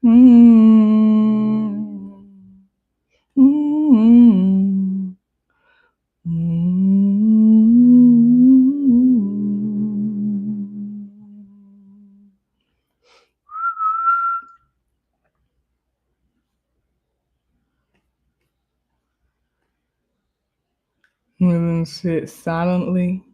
And then sit silently.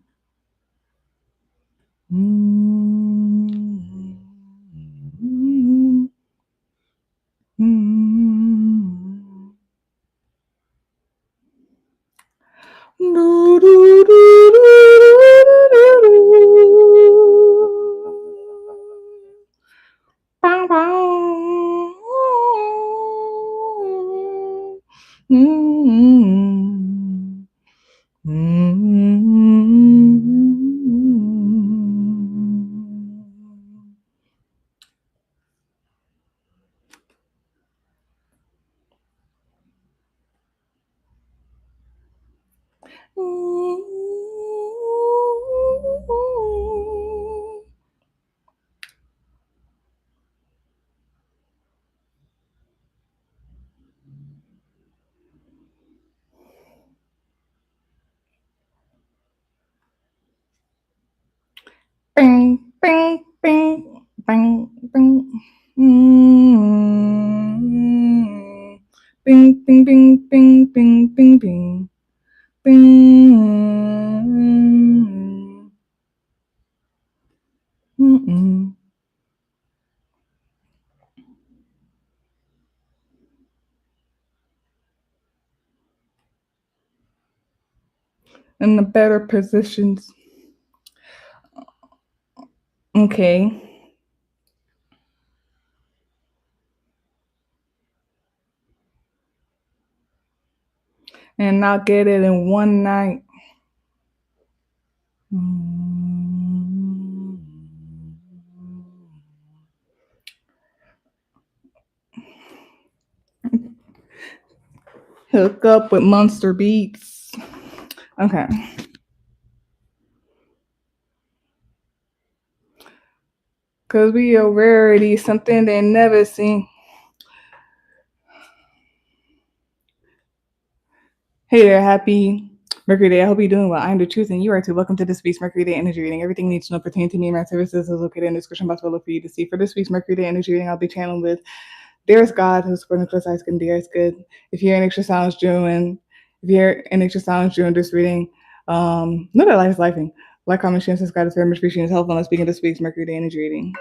Bing, bing, bing, bing, bing. Bing, bing, bing, bing, bing, bing, bing. Bing. In the better positions. Okay. And not get it in one night. Hook up with Monster Beats. Okay. Because we a rarity, something they never seen. Hey there, happy Mercury Day. I hope you're doing well. I'm the truth and you are too. Welcome to this week's Mercury Day Energy Reading. Everything needs to know pertaining to me and my services is located in the description box below for you to see. For this week's Mercury Day Energy Reading, I'll be channeling with Dearest God, who's supporting close eyes and dearest good. If you're an extra silence during this reading, know that life is lifing. Like, comment, share, and subscribe. It's very much appreciated. It's helpful. Let's begin this week's Mercury Day Energy Reading.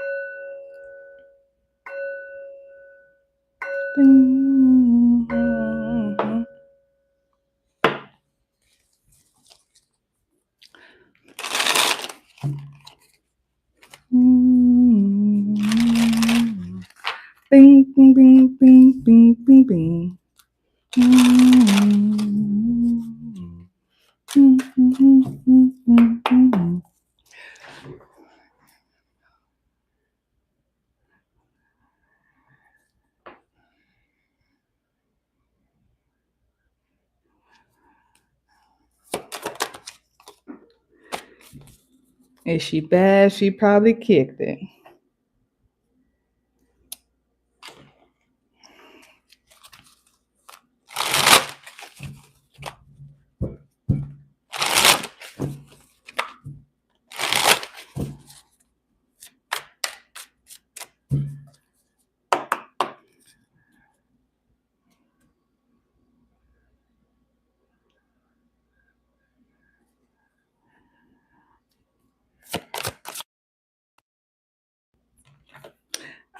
Bing, bing, bing, bing, bing, bing, bing. Is she bad? She probably kicked it.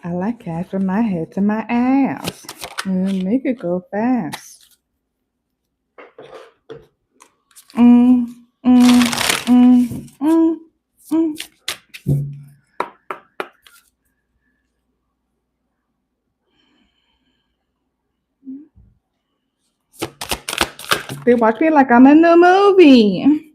I like cat from my head to my ass. And make it go fast. They watch me like I'm in the movie.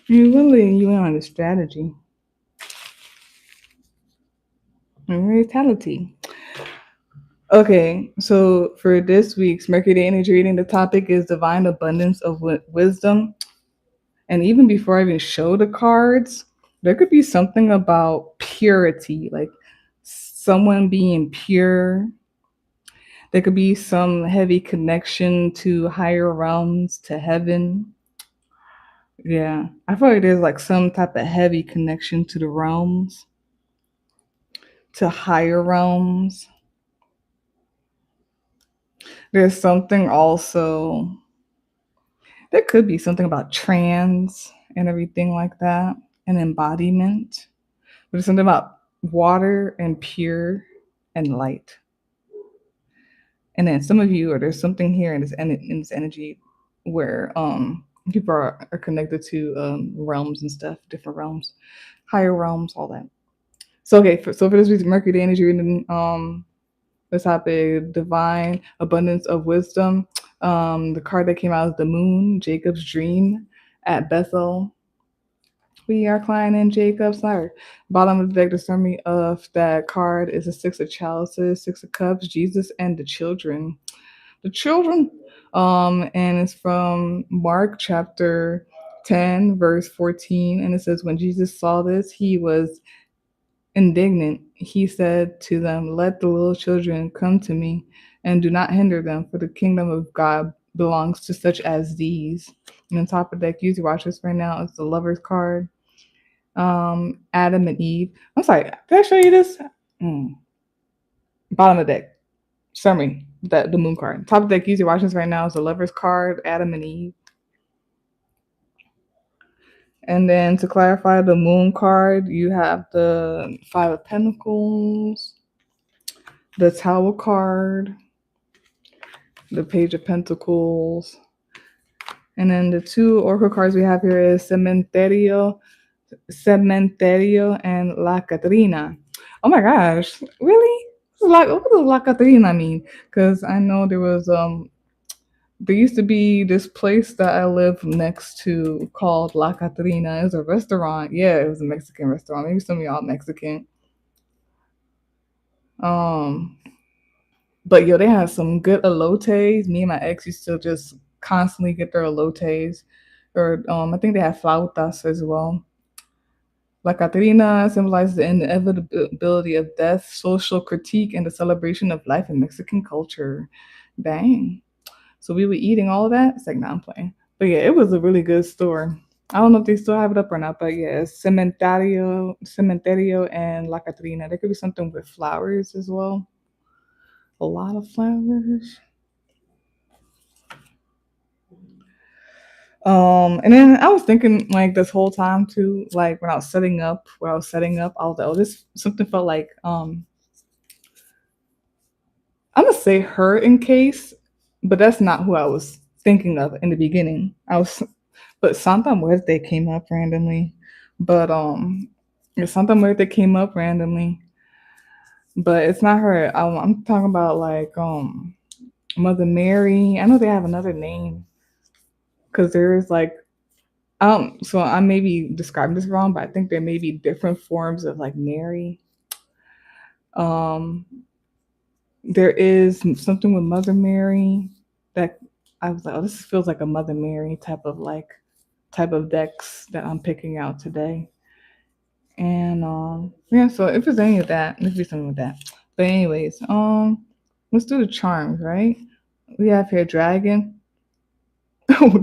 You really, you went on the strategy. Immortality. Okay, so for this week's Mercury Day Energy Reading, the topic is divine abundance of wisdom. And even before I even show the cards, there could be something about purity, like someone being pure. There could be some heavy connection to higher realms, to heaven. Yeah, I feel like there's like some type of heavy connection to the realms, to higher realms. There's something also, there could be something about trans and everything like that, and embodiment. But there's something about water and pure and light. And then some of you, or there's something here in this energy where people are connected to realms and stuff, different realms, higher realms, all that. So okay, for this week's Mercury Day Energy reading, the topic divine abundance of wisdom. The card that came out is the Moon, Jacob's dream at Bethel. We are climbing Jacob's ladder. Bottom of the deck, the summary of that card is a Six of Chalices, Six of Cups, Jesus, and the children. The children. And it's from Mark chapter 10, verse 14. And it says, when Jesus saw this, he was indignant. He said to them, let the little children come to me, and do not hinder them, for the kingdom of God belongs to such as these. And on top of the deck, use your watches right now. It's the Lover's card. Adam and Eve. I'm sorry, did I show you this? Bottom of the deck. Summary. The moon card. Top of the deck, use your watches right now is the Lover's card, Adam and Eve. And then to clarify the moon card, you have the Five of Pentacles, the Tower card, the Page of Pentacles, and then the two oracle cards we have here is Cementerio, and La Catrina. Oh my gosh, really? What does La Catrina mean? Because I know there used to be this place that I lived next to called La Catrina. It was a restaurant. Yeah, it was a Mexican restaurant. Maybe some of y'all Mexican. Um, but yo, they had some good elotes. Me and my ex used to just constantly get their elotes. Or I think they have flautas as well. La Catrina symbolizes the inevitability of death, social critique, and the celebration of life in Mexican culture. Dang. So we were eating all of that. It's like, nah, I'm playing. But yeah, it was a really good store. I don't know if they still have it up or not, but yeah, Cementerio, and La Catrina. There could be something with flowers as well. A lot of flowers. And then I was thinking like this whole time too, like when I was setting up, I was like, oh, this something felt like I'm gonna say her in case, but that's not who I was thinking of in the beginning. But Santa Muerte came up randomly. But Santa Muerte came up randomly, but it's not her. I'm talking about like Mother Mary. I know they have another name because there's like so I may be describing this wrong, but I think there may be different forms of like Mary. Um, there is something with Mother Mary that I was like, oh, this feels like a Mother Mary type of decks that I'm picking out today. And yeah, so if it's any of that, let's do something with that. But anyways, let's do the charms, right? We have here dragon.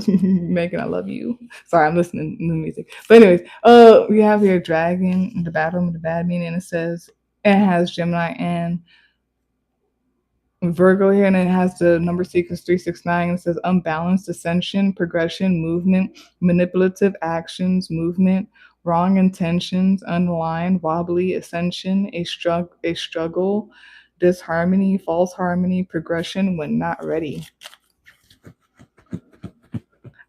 Megan, I love you. Sorry, I'm listening to the music. But anyways, we have here dragon, the battle, the bad meaning. It says it has Gemini and Virgo here, and it has the number sequence 369. It says unbalanced ascension, progression, movement, manipulative actions, movement, wrong intentions, unaligned, wobbly, ascension, a struggle, disharmony, false harmony, progression when not ready.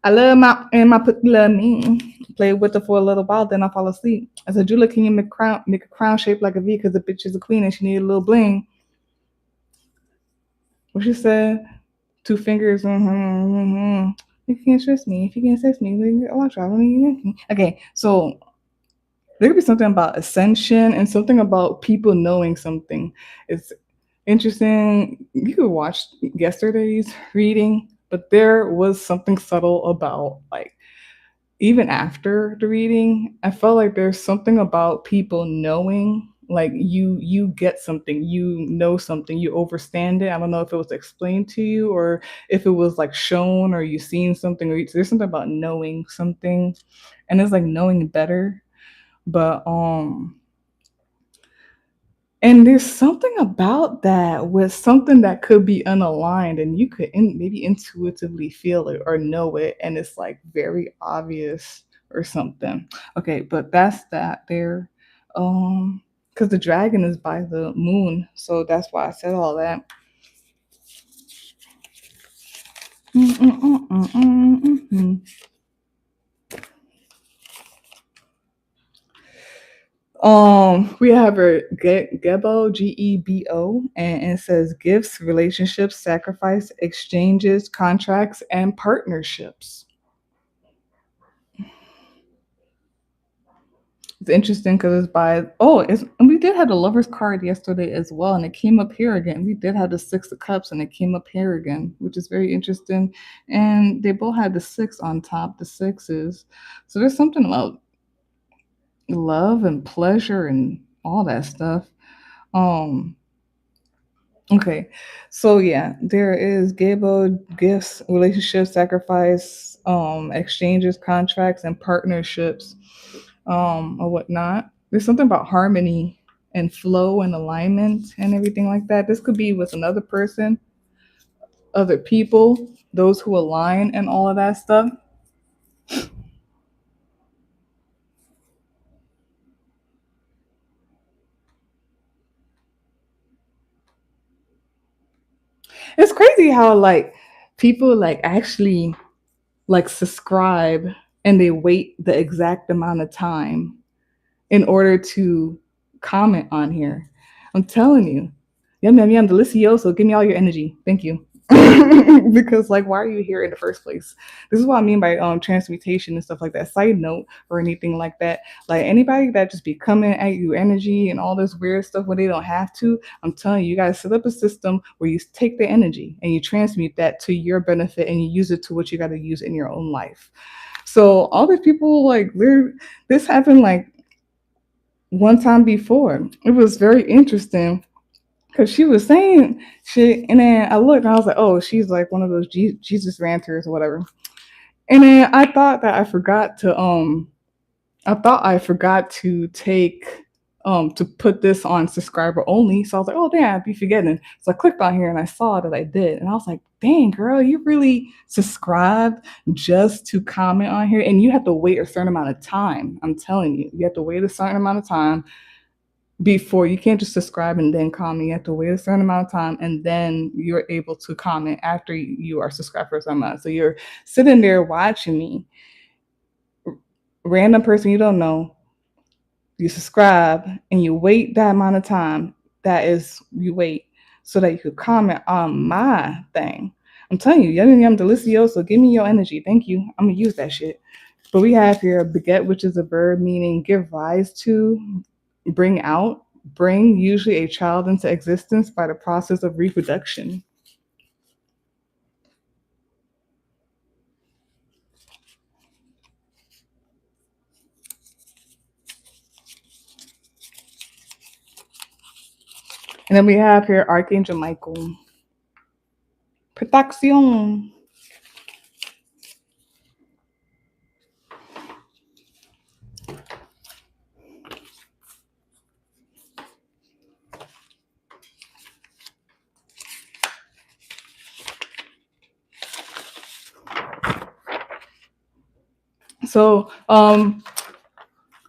I love my pussy love me. Play with her for a little while, then I fall asleep. I said, Jula, can you make a crown shaped like a V because the bitch is a queen and she need a little bling. What she said? Two fingers. You can't trust me. If you can't trust me, then I'll try. Okay, so there could be something about ascension and something about people knowing something. It's interesting. You could watch yesterday's reading, but there was something subtle about like even after the reading, I felt like there's something about people knowing like you get something, you know something, you understand it. I don't know if it was explained to you or if it was like shown or you seen something or there's something about knowing something and it's like knowing better. But and there's something about that with something that could be unaligned and you could maybe intuitively feel it or know it and it's like very obvious or something. Okay, but that's that there. Because the dragon is by the moon, so that's why I said all that. Mm-mm-mm-mm-mm-mm. We have a Gebo, Gebo, and it says gifts, relationships, sacrifice, exchanges, contracts, and partnerships. It's interesting because it's by and we did have the lovers card yesterday as well, and it came up here again. We did have the six of cups, and it came up here again, which is very interesting. And they both had the six on top, the sixes. So there's something about love and pleasure and all that stuff. Um, Okay. So yeah, there is Gabo, gifts, relationships, sacrifice, exchanges, contracts, and partnerships, or whatnot. There's something about harmony and flow and alignment and everything like that. This could be with another person, other people, those who align and all of that stuff. It's crazy how like people like actually like subscribe and they wait the exact amount of time in order to comment on here. I'm telling you, yum yum yum, delicioso. Give me all your energy. Thank you. Because like, why are you here in the first place? This is what I mean by transmutation and stuff like that. Side note or anything like that. Like anybody that just be coming at you energy and all this weird stuff when they don't have to. I'm telling you, you gotta set up a system where you take the energy and you transmute that to your benefit and you use it to what you got to use in your own life. So all these people like this happened like one time before. It was very interesting because she was saying shit, and then I looked and I was like, oh, she's like one of those Jesus ranters or whatever. And then I thought that I thought I forgot to take to put this on subscriber only. So I was like, oh damn, I'd be forgetting. So I clicked on here and I saw that I did. And I was like, dang girl, you really subscribed just to comment on here. And you have to wait a certain amount of time. I'm telling you, you have to wait a certain amount of time before you can't just subscribe and then comment. You have to wait a certain amount of time and then you're able to comment after you are subscribed for some amount. So you're sitting there watching me, random person you don't know, you subscribe and you wait that amount of time. That is, you wait so that you could comment on my thing. I'm telling you, yum yum delicioso. Give me your energy. Thank you. I'm gonna use that shit. But we have here beget, which is a verb meaning give rise to, bring out, bring usually a child into existence by the process of reproduction. And then we have here Archangel Michael. Protection. So,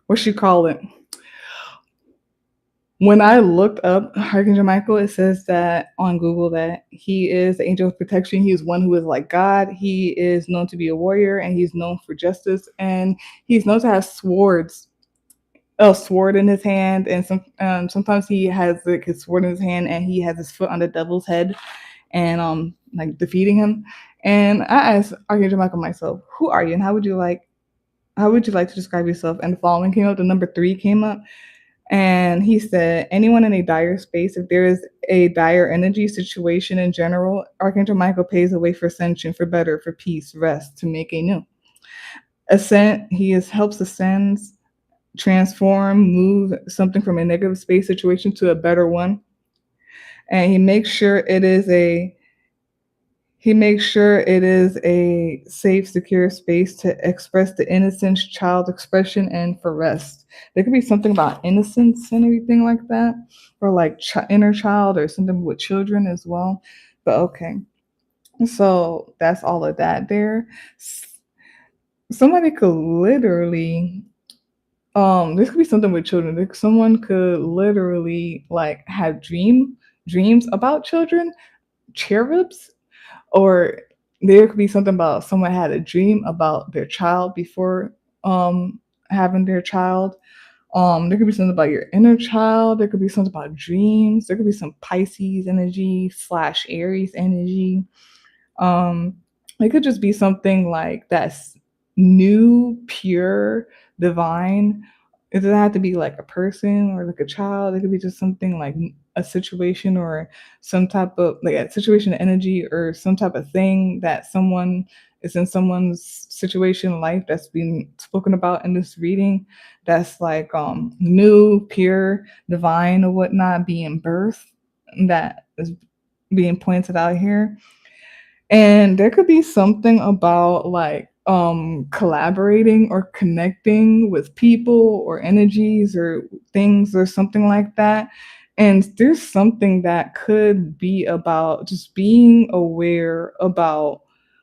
what you call it? When I looked up Archangel Michael, it says that on Google that he is the angel of protection. He is one who is like God. He is known to be a warrior and he's known for justice. And he's known to have swords, a sword in his hand. And sometimes he has like his sword in his hand and he has his foot on the devil's head and like defeating him. And I asked Archangel Michael myself, who are you and how would you like how would you like to describe yourself? And the following came up. The number 3 came up. And he said, anyone in a dire space, if there is a dire energy situation in general, Archangel Michael paves the way for ascension, for better, for peace, rest, to make a new. Ascent, he is helps ascend, transform, move something from a negative space situation to a better one. And he makes sure it is a safe, secure space to express the innocence, child expression, and for rest. There could be something about innocence and everything like that, or like inner child, or something with children as well. But okay, so that's all of that there. Somebody could literally, this could be something with children. Someone could literally like have dreams about children, cherubs, or there could be something about someone had a dream about their child before having their child. There could be something about your inner child. There could be something about dreams. There could be some Pisces energy / Aries energy. um it could just be something like that's new, pure, divine. It doesn't have to be like a person or like a child. It could be just something like a situation, or some type of like a situation energy, or some type of thing that someone is in someone's situation life that's being spoken about in this reading, that's like new, pure, divine, or whatnot, being birthed, that is being pointed out here. And there could be something about like collaborating or connecting with people or energies or things or something like that. And there's something that could be about just being aware about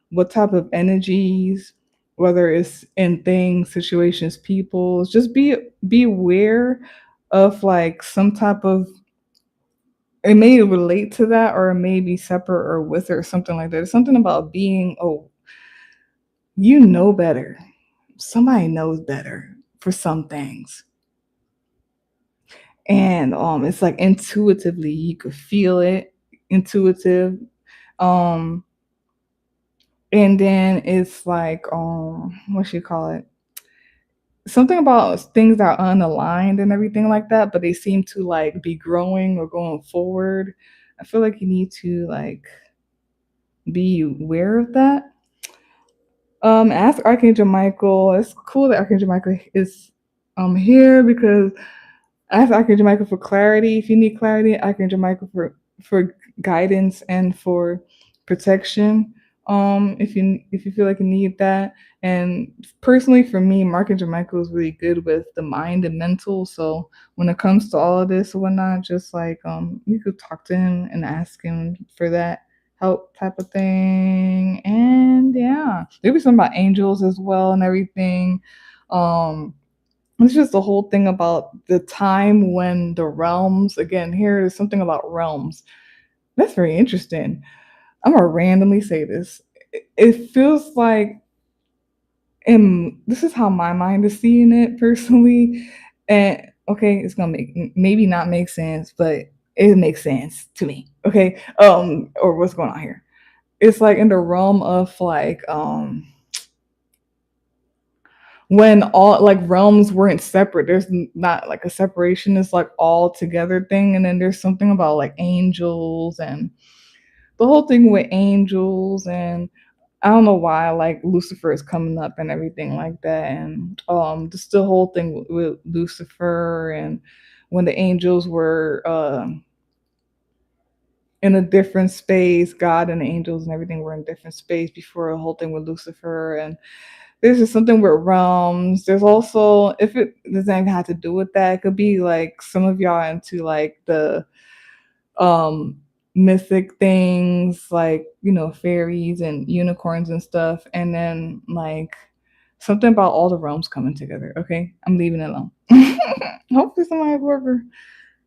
what type of energies, whether it's in things, situations, people, just be aware of like some type of, it may relate to that, or it may be separate or with it, or something like that. It's something about being, oh, you know better. Somebody knows better for some things. And it's like intuitively you could feel it, intuitive. Um and then it's like what you call it? Something about things that are unaligned and everything like that, but they seem to like be growing or going forward. I feel like you need to like be aware of that. Ask Archangel Michael. It's cool that Archangel Michael is here, because ask Archangel Michael for clarity. If you need clarity, Archangel Michael for guidance and for protection. If you feel like you need that. And personally, for me, Archangel Michael is really good with the mind and mental. So when it comes to all of this or whatnot, just like you could talk to him and ask him for that help type of thing. And yeah, there'll be something about angels as well and everything. Um, it's just the whole thing about the time when the realms, again, here is something about realms. That's very interesting. I'm gonna randomly say this. It feels like, and this is how my mind is seeing it personally. And okay, it's gonna maybe not make sense, but it makes sense to me. Okay, or what's going on here? It's like in the realm of like when all like realms weren't separate. There's not like a separation. It's like all together thing. And then there's something about like angels and the whole thing with angels. And I don't know why like Lucifer is coming up and everything like that. And just the whole thing with Lucifer, and when the angels were in a different space, God and the angels and everything were in a different space before the whole thing with Lucifer. And there's just something with realms. There's also, if it doesn't even have to do with that, it could be like some of y'all into like the um mythic things, like, fairies and unicorns and stuff. And then like something about all the realms coming together. Okay, I'm leaving it alone. Hopefully somebody whoever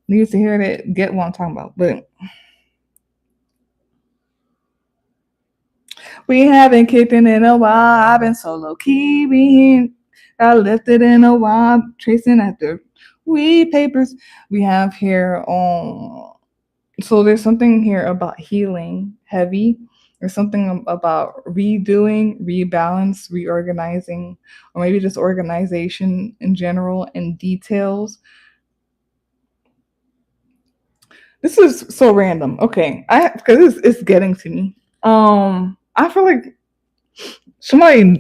needs to hear that get what I'm talking about. But we haven't kicked it in a while. I've been so low key. We ain't got lifted in a while. Tracing after weed papers. We have here on. So there's something here about healing, heavy. There's something about redoing, rebalance, reorganizing, or maybe just organization in general and details. This is so random. Okay, I because it's getting to me. I feel like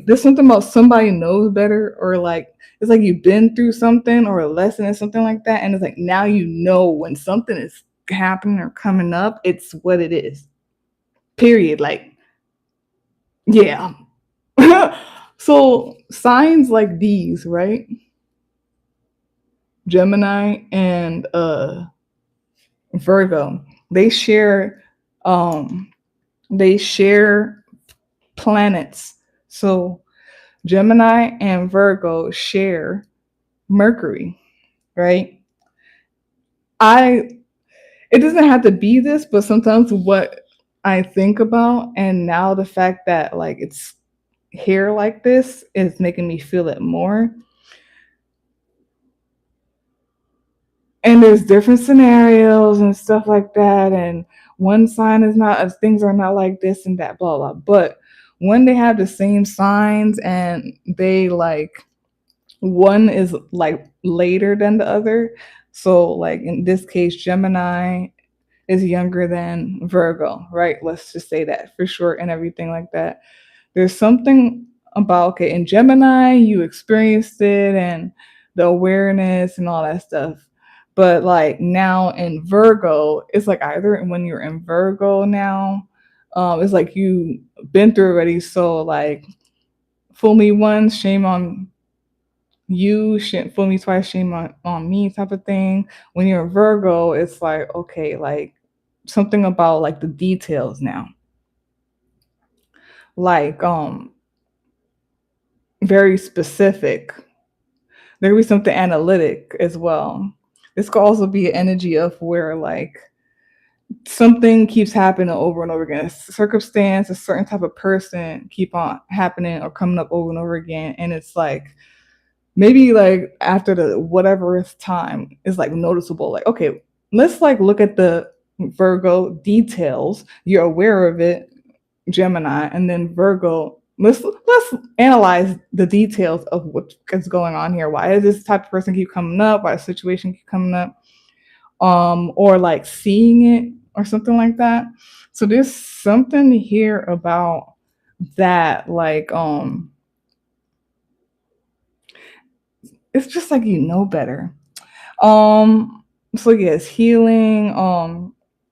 there's something about somebody knows better, or like it's like you've been through something or a lesson or something like that, and it's like now you know when something is happening or coming up, it's what it is. Period. Like, yeah. So signs like these, right? Gemini and Virgo, they share um they share planets. So Gemini and Virgo share Mercury, right? I It doesn't have to be this, but sometimes what I think about, and now the fact that like it's here like this is making me feel it more. And there's different scenarios and stuff like that, and one sign is not as things are not like this and that, blah blah. But when they have the same signs and they like one is like later than the other, so like in this case Gemini is younger than Virgo, right? Let's just say that for short and everything like that. There's something about, okay, in Gemini, you experienced it and the awareness and all that stuff. But like now in Virgo, it's like either when you're in Virgo now, it's like you been through already. So like, fool me once, shame on you, fool me twice, shame on me type of thing. When you're a Virgo, it's like, okay, like something about like the details now. Like very specific. There could be something analytic as well. This could also be an energy of where like something keeps happening over and over again. A circumstance, a certain type of person keep on happening or coming up over and over again. And it's like maybe like after the whatever time is like noticeable, like, okay, let's like look at the Virgo details. You're aware of it, Gemini, and then Virgo. Let's analyze the details of what is going on here. Why does this type of person keep coming up? Why does the situation keep coming up? Or like seeing it or something like that. So there's something here about that, like it's just like you know better. So yes, healing,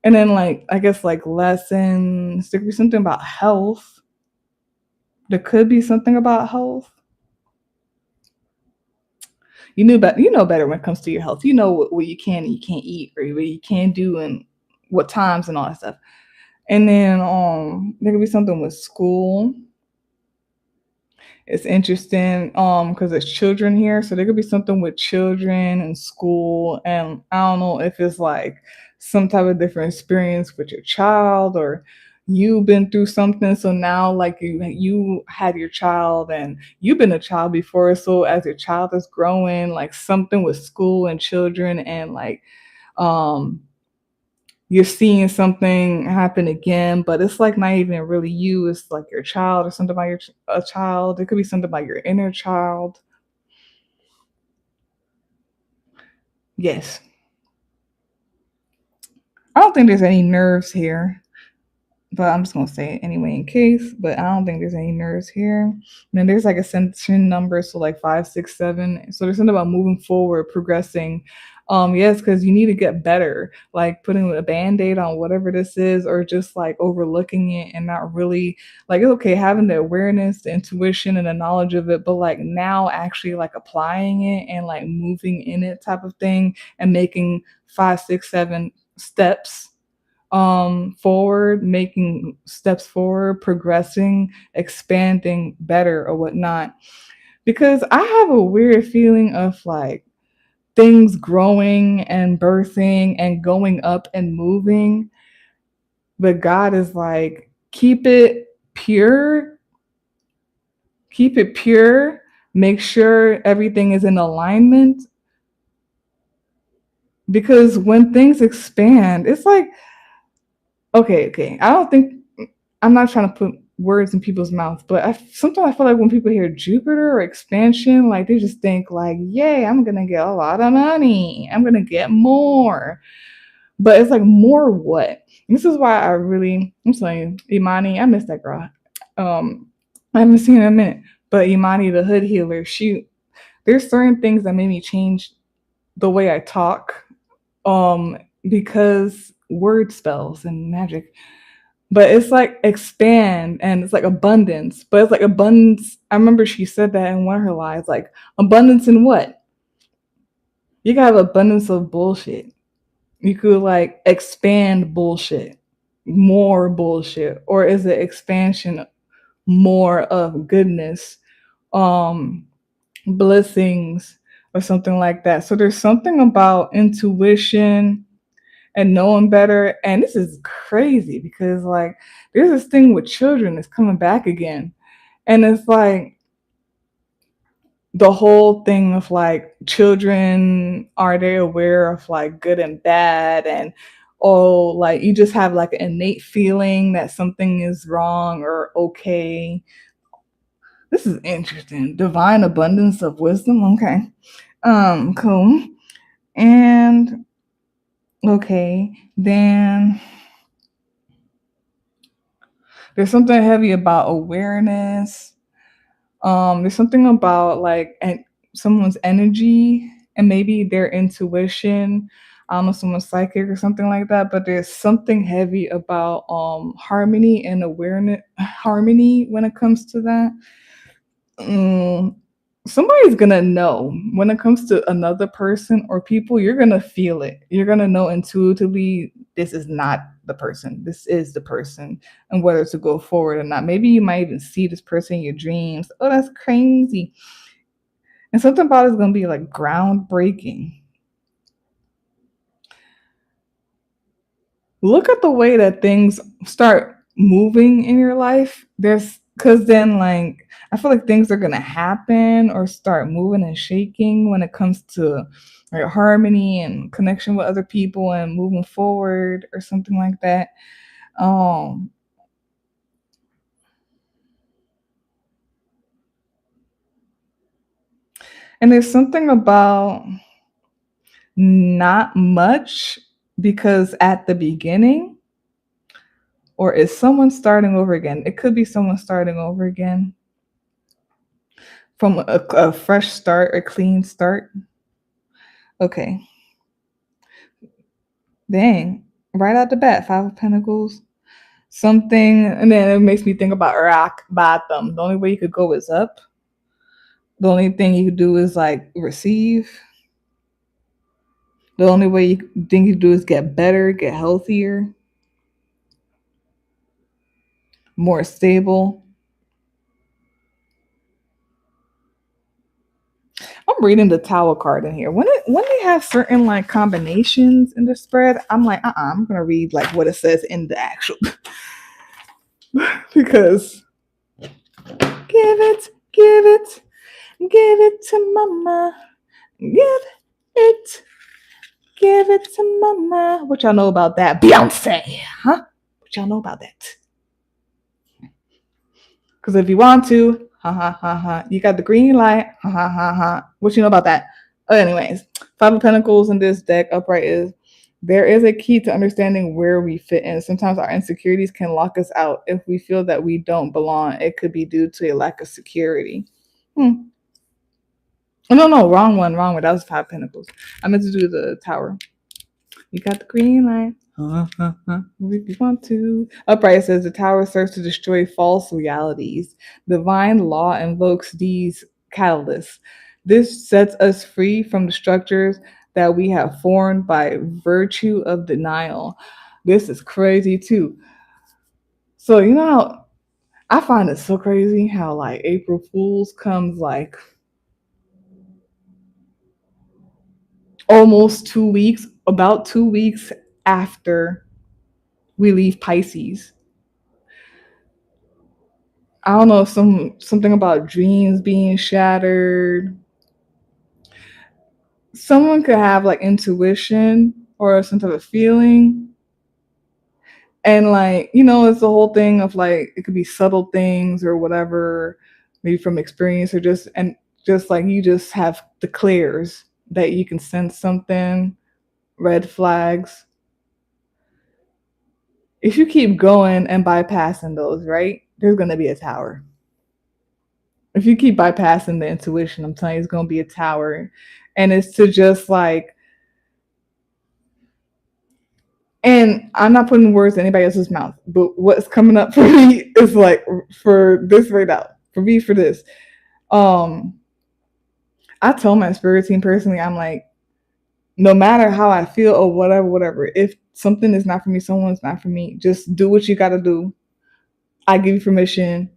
and then like I guess like lessons. There could be something about health. There could be something about health. You know better when it comes to your health. You know what you can and you can't eat, or what you can do and what times and all that stuff. And then there could be something with school. It's interesting because it's children here, so there could be something with children and school, and I don't know if it's like some type of different experience with your child, or you've been through something, so now like you had your child and you've been a child before, so as your child is growing, like something with school and children, and like um you're seeing something happen again, but it's like not even really you. It's like your child or something about a child. It could be something about your inner child. Yes, I don't think there's any nerves here, but I'm just gonna say it anyway in case. But I don't think there's any nerves here. And then there's like ascension number, so like 5, 6, 7. So there's something about moving forward, progressing. Yes, because you need to get better, like putting a band-aid on whatever this is, or just like overlooking it and not really like it's okay having the awareness, the intuition, and the knowledge of it, but like now actually like applying it and like moving in it type of thing, and making 5, 6, 7 steps forward, making steps forward, progressing, expanding better or whatnot. Because I have a weird feeling of like things growing and birthing and going up and moving, but God is like, keep it pure, make sure everything is in alignment. Because when things expand, it's like, okay, I don't think I'm not trying to put words in people's mouths, but sometimes I feel like when people hear Jupiter or expansion, like they just think like, "Yay, I'm gonna get a lot of money. I'm gonna get more." But it's like more what? This is why I'm telling you, Imani, I miss that girl. Um, I haven't seen her in a minute, but Imani, the hood healer, there's certain things that made me change the way I talk, because word spells and magic. But it's like expand and it's like abundance. But it's like abundance. I remember she said that in one of her lives, like abundance in what? You can have abundance of bullshit. You could like expand bullshit, more bullshit, or is it expansion more of goodness, um, blessings, or something like that? So there's something about intuition and knowing better. And this is crazy because like there's this thing with children that's coming back again. And it's like the whole thing of like children, are they aware of like good and bad, and oh, like you just have like an innate feeling that something is wrong or okay. This is interesting. Divine abundance of wisdom. Okay. Cool. And okay, then there's something heavy about awareness. There's something about like someone's energy and maybe their intuition. I don't know, someone's psychic or something like that. But there's something heavy about harmony and awareness, harmony when it comes to that. Mm, Somebody's gonna know when it comes to another person or people. You're gonna feel it. You're gonna know intuitively this is not the person. This is the person, and whether to go forward or not. Maybe you might even see this person in your dreams. Oh, that's crazy. And something about it's gonna be like groundbreaking. Look at the way that things start moving in your life. There's because then like I feel like things are gonna happen or start moving and shaking when it comes to like harmony and connection with other people and moving forward or something like that. Um and there's something about not much, because at the beginning, or is someone starting over again? It could be someone starting over again from a fresh start, a clean start. Okay. Dang. Right out the bat, Five of Pentacles. Something, and then it makes me think about rock bottom. The only way you could go is up. The only thing you could do is like receive. The only way you think you do is get better, get healthier, more stable. I'm reading the Tower card in here. When they have certain like combinations in the spread, I'm like, I'm gonna read like what it says in the actual because give it, give it to mama, give it, give it to mama. What y'all know about that, Beyonce? Huh? What y'all know about that? Because if you want to, ha ha ha ha, you got the green light, ha ha ha ha. What you know about that? Anyways, Five of Pentacles in this deck upright is there is a key to understanding where we fit in. Sometimes our insecurities can lock us out. If we feel that we don't belong, it could be due to a lack of security. Oh, no, wrong one, wrong one. That was Five of Pentacles. I meant to do the Tower. You got the green light. If you want to. Upright says the tower serves to destroy false realities. Divine law invokes these catalysts. This sets us free from the structures that we have formed by virtue of denial. This is crazy too. So you know how I find it so crazy how like April Fools comes like almost 2 weeks, about 2 weeks after we leave Pisces. I don't know, something about dreams being shattered. Someone could have like intuition or some type of feeling And like, it's the whole thing of like it could be subtle things or whatever, maybe from experience or just like you just have the clears that you can sense something, red flags. If you keep going and bypassing those, right, there's gonna be a tower. If you keep bypassing the intuition, I'm telling you, it's gonna be a tower. And it's to just like, and I'm not putting words in anybody else's mouth, but what's coming up for me is like for this right now. For me, for this. Um, I tell my spirit team personally, I'm like, no matter how I feel or whatever, whatever, if something is not for me, someone's not for me, just do what you gotta do. I give you permission,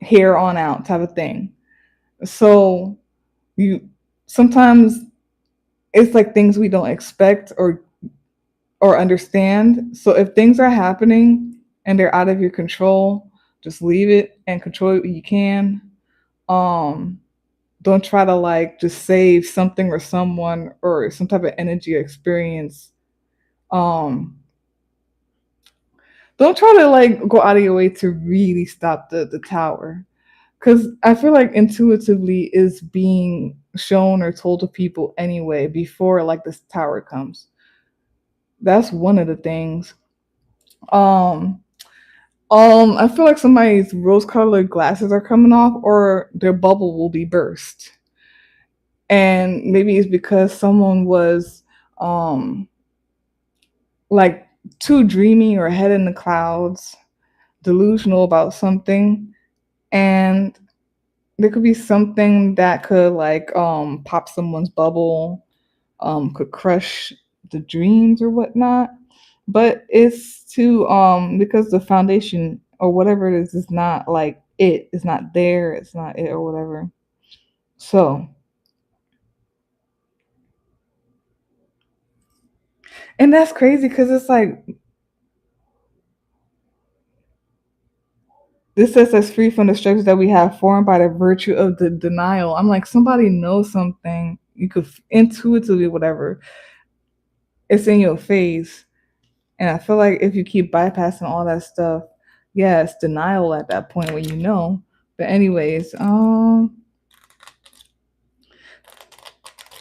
here on out type of thing. So you sometimes it's like things we don't expect or understand. So if things are happening and they're out of your control, just leave it and control it when you can. Um, don't try to like just save something or someone or some type of energy or experience. Um, don't try to like go out of your way to really stop the tower. Cause I feel like intuitively is being shown or told to people anyway before like this tower comes. That's one of the things. Um, I feel like somebody's rose-colored glasses are coming off, or their bubble will be burst, and maybe it's because someone was um like too dreamy or head in the clouds, delusional about something, and there could be something that could like pop someone's bubble, could crush the dreams or whatnot. But it's to because the foundation or whatever it is not like it's not there, it's not it or whatever. So, and that's crazy because it's like this says us free from the structures that we have formed by the virtue of the denial. I'm like, somebody knows something, you could intuitively whatever, it's in your face. And I feel like if you keep bypassing all that stuff, yeah, it's denial at that point when you know. But anyways, I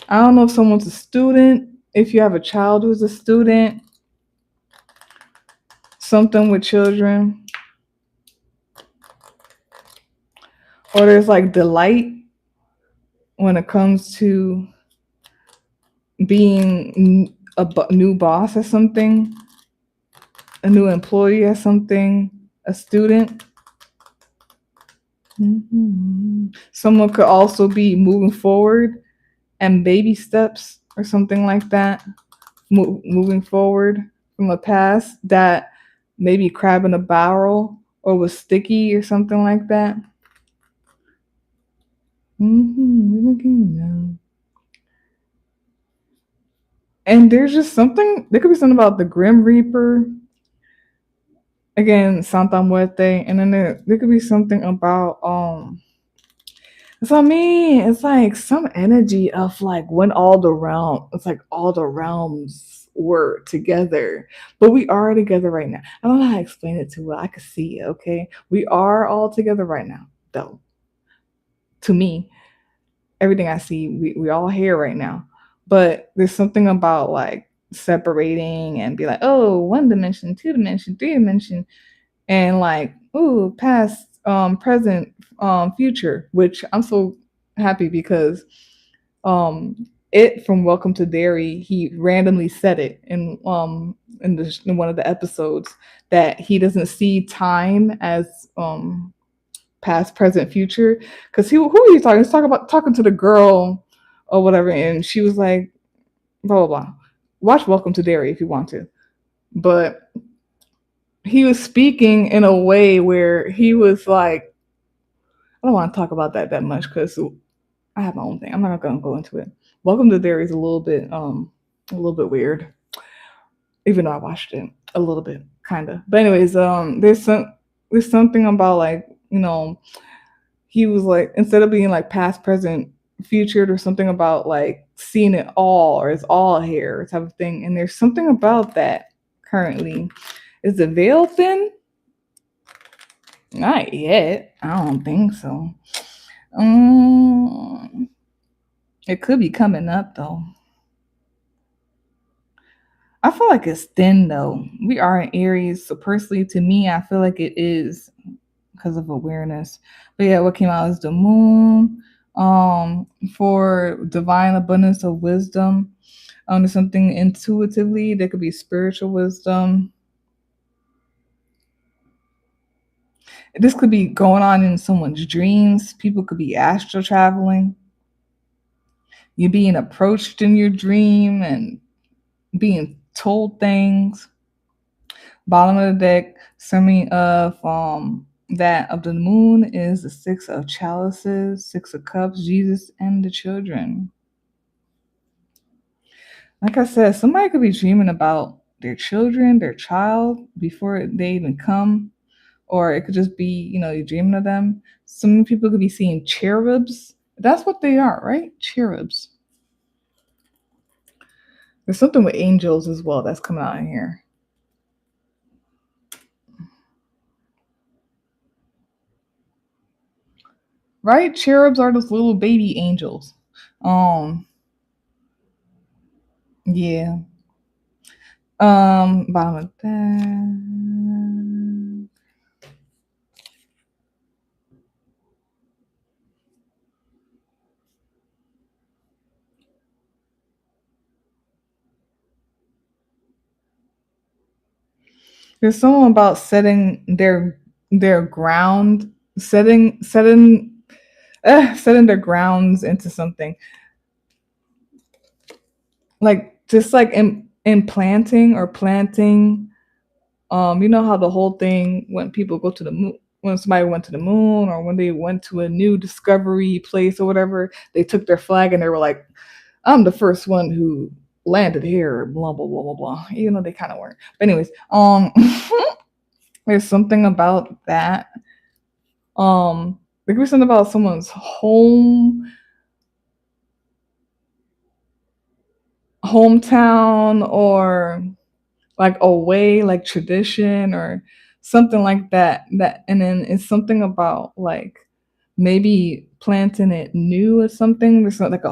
don't know if someone's a student, if you have a child who's a student, something with children, or there's like delight when it comes to being a new boss at something, a new employee at something, a student. Someone could also be moving forward and baby steps or something like that, moving forward from a past that maybe crab in a barrel or was sticky or something like that. And there's just something, there could be something about the Grim Reaper, again, Santa Muerte, and then there could be something about so I mean, it's like some energy of like when all the realm, it's like all the realms were together, but we are together right now. I don't know how to explain it too well. I can see it. Okay, we are all together right now, though. To me, everything I see, we all here right now. But there's something about like separating and be like, oh, one dimension, two dimension, three dimension, and like ooh past present future, which I'm so happy because it from Welcome to Derry, he randomly said it in one of the episodes that he doesn't see time as past present future, because who are you talking, he's talking to the girl or whatever, and she was like blah blah blah. Watch Welcome to Derry if you want to, but he was speaking in a way where he was like, I don't want to talk about that much because I have my own thing. I'm not gonna go into it. Welcome to Dairy is a little bit weird, even though I watched it a little bit, kind of. But anyways, there's something about like he was like, instead of being like past, present, future, there's something about like seeing it all or it's all here type of thing, and there's something about that currently. Is the veil thin? Not yet. I don't think so. Um, it could be coming up though. I feel like it's thin though. We are in Aries, so personally, to me, I feel like it is because of awareness. But yeah, what came out is the moon. For divine abundance of wisdom. There's something intuitively. There could be spiritual wisdom. This could be going on in someone's dreams. People could be astral traveling. You're being approached in your dream and being told things. Bottom of the deck, summary of that of the moon is the Six of Chalices, Six of Cups, Jesus and the children. Like I said, somebody could be dreaming about their children, their child before they even come, or it could just be, you're dreaming of them. Some people could be seeing cherubs. That's what they are, right? Cherubs. There's something with angels as well that's coming out in here. Right? Cherubs are those little baby angels. Yeah. Bottom of that. There's someone about setting their ground, setting their grounds into something, like just like implanting or planting. You know how the whole thing when people go to the moon, when somebody went to the moon, or when they went to a new discovery place or whatever, they took their flag and they were like, "I'm the first one who landed here," blah blah blah blah blah. Even though they kind of weren't. But anyways, there's something about that. There could be something about someone's hometown, or like a way, like tradition or something like that. And then it's something about like maybe planting it new or something. There's not like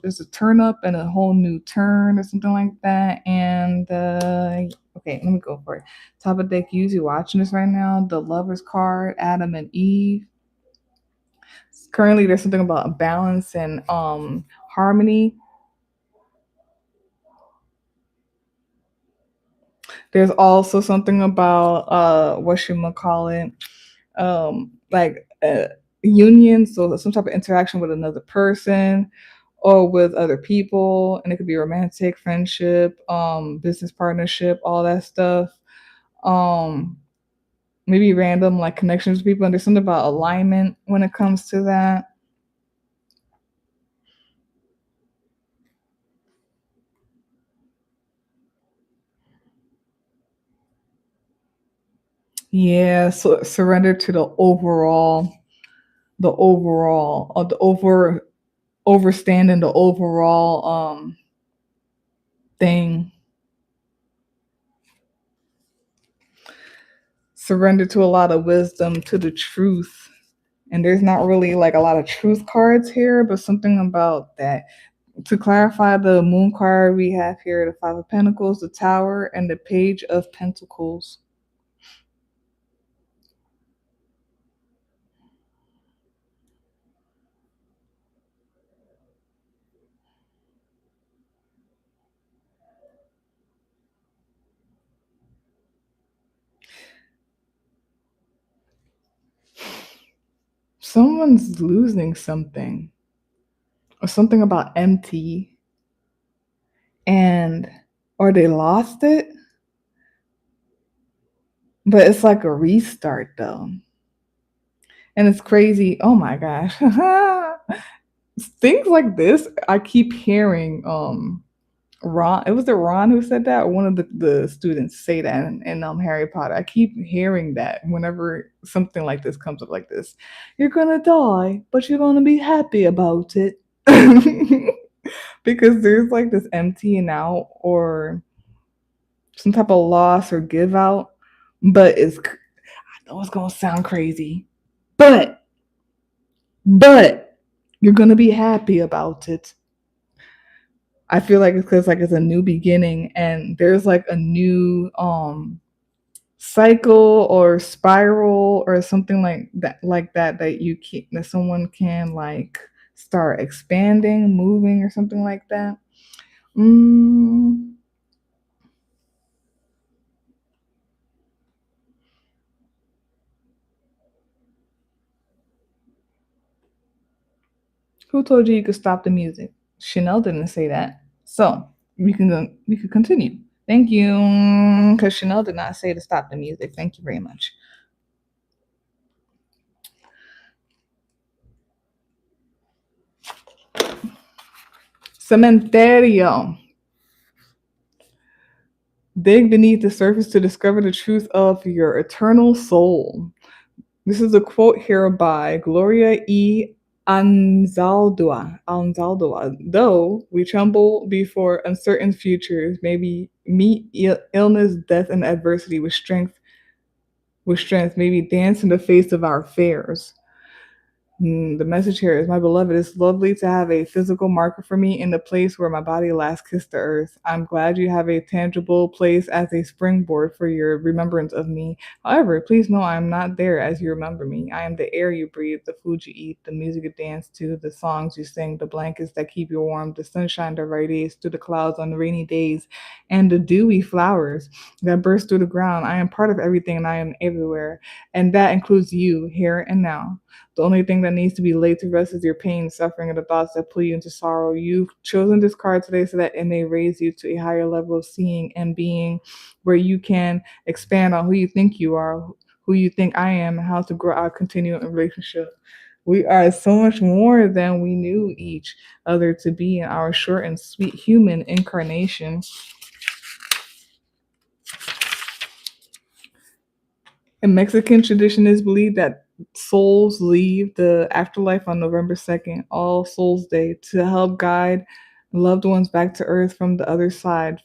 there's a turn up and a whole new turn or something like that. And okay, let me go for it. Top of deck, usually watching this right now. The Lover's card, Adam and Eve. Currently, there's something about balance and harmony. There's also something about what should we call it, like union, so some type of interaction with another person or with other people, and it could be romantic, friendship, business partnership, all that stuff. Um, Maybe random like connections with people, and there's something about alignment when it comes to that. Yeah, so surrender to the overstanding the overall thing. Surrender to a lot of wisdom, to the truth. And there's not really like a lot of truth cards here, but something about that. To clarify, the moon card we have here, the Five of Pentacles, the Tower, and the Page of Pentacles. Someone's losing something, or something about empty, and or they lost it, but it's like a restart though. And it's crazy. Oh my gosh. Things like this, I keep hearing Ron, it was the Ron who said that, or one of the students say that in Harry Potter. I keep hearing that whenever something like this comes up like this. You're gonna die, but you're gonna be happy about it. Because there's like this emptying out or some type of loss or give out But I know it's gonna sound crazy, but but you're gonna be happy about it. I feel like it's because like it's a new beginning and there's like a new cycle or spiral or something like that you can that someone can like start expanding, moving or something like that. Mm, who told you could stop the music? Chanel didn't say that. So we could continue. Thank you. Because Chanel did not say to stop the music. Thank you very much. Cementerio. Dig beneath the surface to discover the truth of your eternal soul. This is a quote here by Gloria E. Anzaldúa. Though we tremble before uncertain futures, maybe meet illness, death, and adversity with strength, maybe dance in the face of our fears. The message here is, my beloved, it's lovely to have a physical marker for me in the place where my body last kissed the earth. I'm glad you have a tangible place as a springboard for your remembrance of me. However, please know I am not there as you remember me. I am the air you breathe, the food you eat, the music you dance to, the songs you sing, the blankets that keep you warm, the sunshine that radiates through the clouds on the rainy days, and the dewy flowers that burst through the ground. I am part of everything and I am everywhere. And that includes you here and now. The only thing that needs to be laid to rest is your pain, suffering, and the thoughts that pull you into sorrow. You've chosen this card today so that it may raise you to a higher level of seeing and being, where you can expand on who you think you are, who you think I am, and how to grow our continuing relationship. We are so much more than we knew each other to be in our short and sweet human incarnation. In Mexican tradition, it is believed that souls leave the afterlife on November 2nd, All Souls Day, to help guide loved ones back to earth from the other side.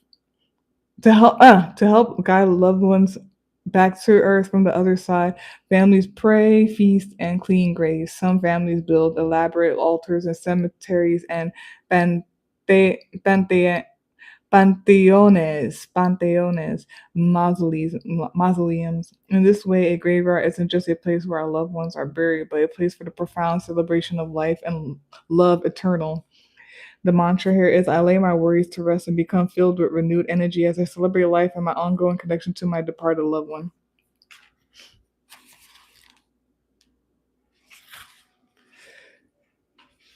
To help guide loved ones back to earth from the other side, families pray, feast, and clean graves. Some families build elaborate altars in cemeteries and pante, pante, panteones, mausoleums. In this way, a graveyard isn't just a place where our loved ones are buried, but a place for the profound celebration of life and love eternal. The mantra here is, I lay my worries to rest and become filled with renewed energy as I celebrate life and my ongoing connection to my departed loved one.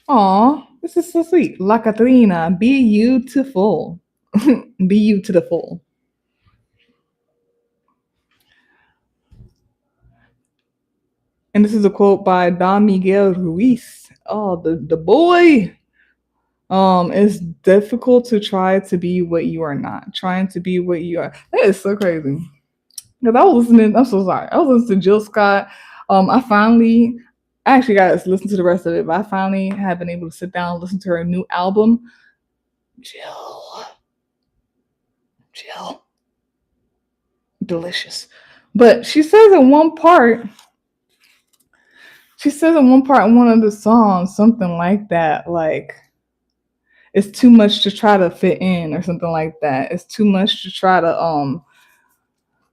Aw, this is so sweet. La Catrina, be beautiful. Be you to the full. And this is a quote by Don Miguel Ruiz. Oh, the boy. It's difficult to try to be what you are not. Trying to be what you are. That is so crazy. Because I was listening, I'm so sorry. I was listening to Jill Scott. I actually got to listen to the rest of it, but I finally have been able to sit down and listen to her new album. Jill. Jill. Delicious. But she says in one part in one of the songs, something like that, like, it's too much to try to fit in or something like that. It's too much to try to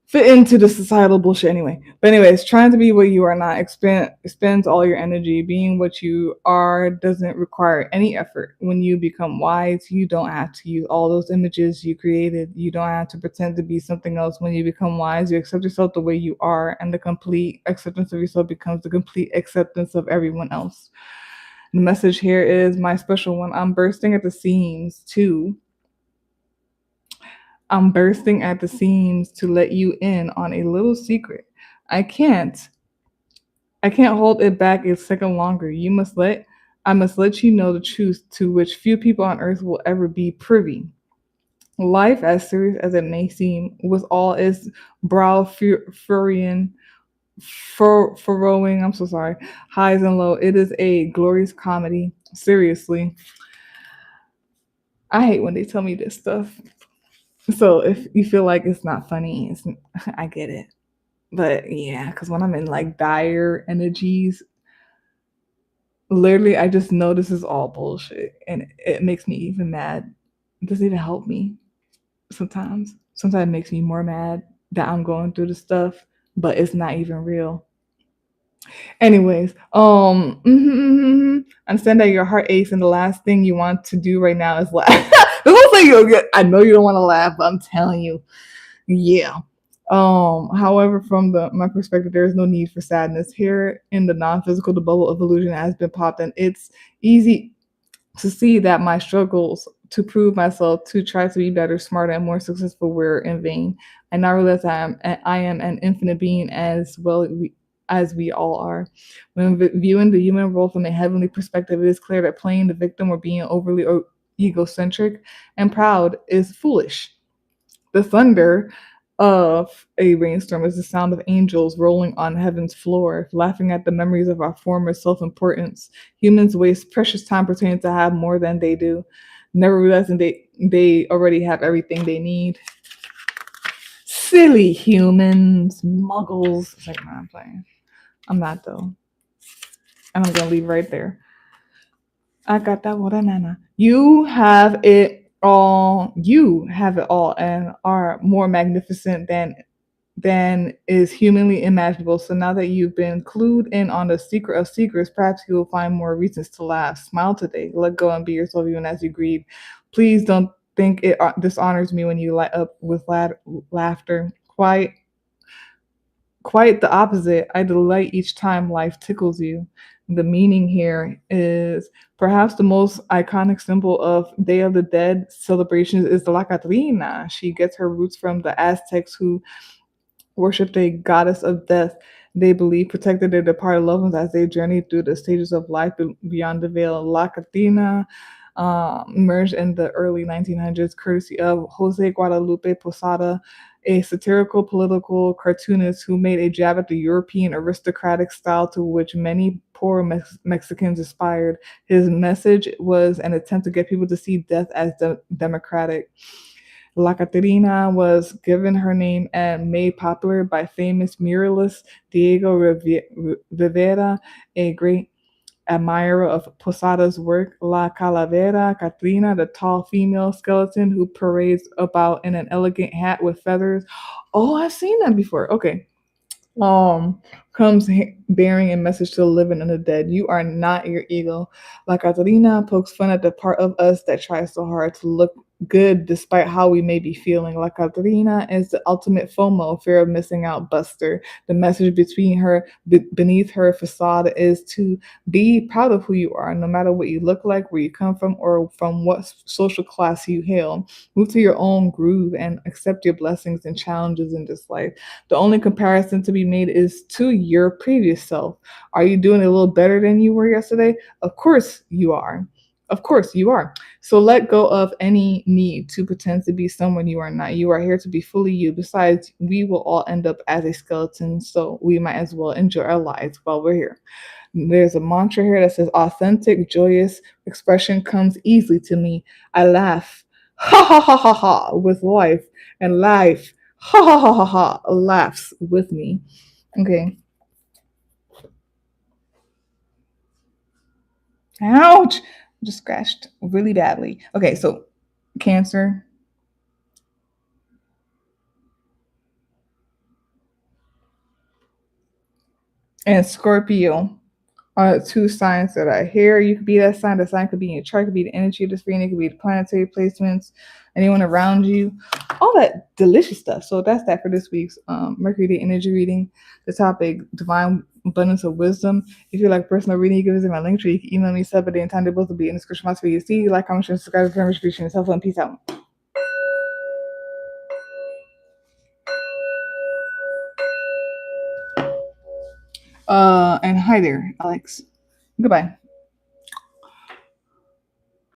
fit into the societal bullshit anyway. But anyways, trying to be what you are not expends all your energy. Being what you are doesn't require any effort. When you become wise, you don't have to use all those images you created. You don't have to pretend to be something else. When you become wise, you accept yourself the way you are, and the complete acceptance of yourself becomes the complete acceptance of everyone else. The message here is, my special one, I'm bursting at the seams too. I'm bursting at the seams to let you in on a little secret. I can't. I can't hold it back a second longer. I must let you know the truth to which few people on earth will ever be privy. Life, as serious as it may seem, with all its brow furrowing, furrowing, I'm so sorry, highs and lows, it is a glorious comedy. Seriously. I hate when they tell me this stuff. So if you feel like it's not funny, I get it. But yeah, because when I'm in like dire energies, literally I just know this is all bullshit, and it makes me even mad. It doesn't even help me sometimes. Sometimes it makes me more mad that I'm going through the stuff, but it's not even real. Anyways, understand that your heart aches, and the last thing you want to do right now is laugh. The whole thing you'll get. I know you don't want to laugh, but I'm telling you, yeah. However, from my perspective, there is no need for sadness. Here in the non-physical, the bubble of illusion has been popped, and it's easy to see that my struggles to prove myself, to try to be better, smarter, and more successful were in vain. I now realize I am an infinite being as well as we all are. When viewing the human world from a heavenly perspective, it is clear that playing the victim or being overly egocentric and proud is foolish. The thunder of a rainstorm is the sound of angels rolling on heaven's floor, laughing at the memories of our former self importance. Humans waste precious time pretending to have more than they do, never realizing they already have everything they need. Silly humans, muggles. It's like, nah, I'm playing. I'm not, though. And I'm going to leave right there. I got that banana. You have it all. You have it all and are more magnificent than is humanly imaginable. So now that you've been clued in on the secret of secrets, perhaps you will find more reasons to laugh. Smile today. Let go and be yourself even as you grieve. Please don't think it dishonors me when you light up with laughter. Quite the opposite. I delight each time life tickles you. The meaning here is perhaps the most iconic symbol of Day of the Dead celebrations is the La Catrina. She gets her roots from the Aztecs who worshipped a goddess of death. They believe protected their departed loved ones as they journeyed through the stages of life beyond the veil. La Catrina emerged in the early 1900s, courtesy of Jose Guadalupe Posada, a satirical political cartoonist who made a jab at the European aristocratic style to which many poor Mexicans aspired. His message was an attempt to get people to see death as democratic. La Caterina was given her name and made popular by famous muralist Diego Rivera, a great admirer of Posada's work. La Calavera Catrina, the tall female skeleton who parades about in an elegant hat with feathers. Oh, I've seen that before. Okay. um Comes bearing a message to the living and the dead. You are not your ego. La Catarina pokes fun at the part of us that tries so hard to look good despite how we may be feeling. La Catarina is the ultimate FOMO, fear of missing out buster. The message between her beneath her facade is to be proud of who you are, no matter what you look like, where you come from, or from what social class you hail. Move to your own groove and accept your blessings and challenges in this life. The only comparison to be made is to your previous self. Are you doing a little better than you were yesterday? Of course you are. Of course you are. So let go of any need to pretend to be someone you are not. You are here to be fully you. Besides, we will all end up as a skeleton, so we might as well enjoy our lives while we're here. There's a mantra here that says authentic, joyous expression comes easily to me. I laugh, ha ha ha ha ha, with life, and life, ha ha ha ha ha, laughs with me. Okay. Ouch! Just scratched really badly. Okay, so Cancer and Scorpio are two signs that are here. You could be that sign. The sign could be in your chart, it could be the energy of the screen, it could be the planetary placements, anyone around you, all that delicious stuff. So that's that for this week's Mercury Day Energy Reading. The topic, Divine Abundance of Wisdom. If you like personal reading, you can visit my link tree. You can email me sub at the time. They both will be in the description box for you to see. Like, comment, share, subscribe, and yourself, and peace out. And hi there, Alex. Goodbye.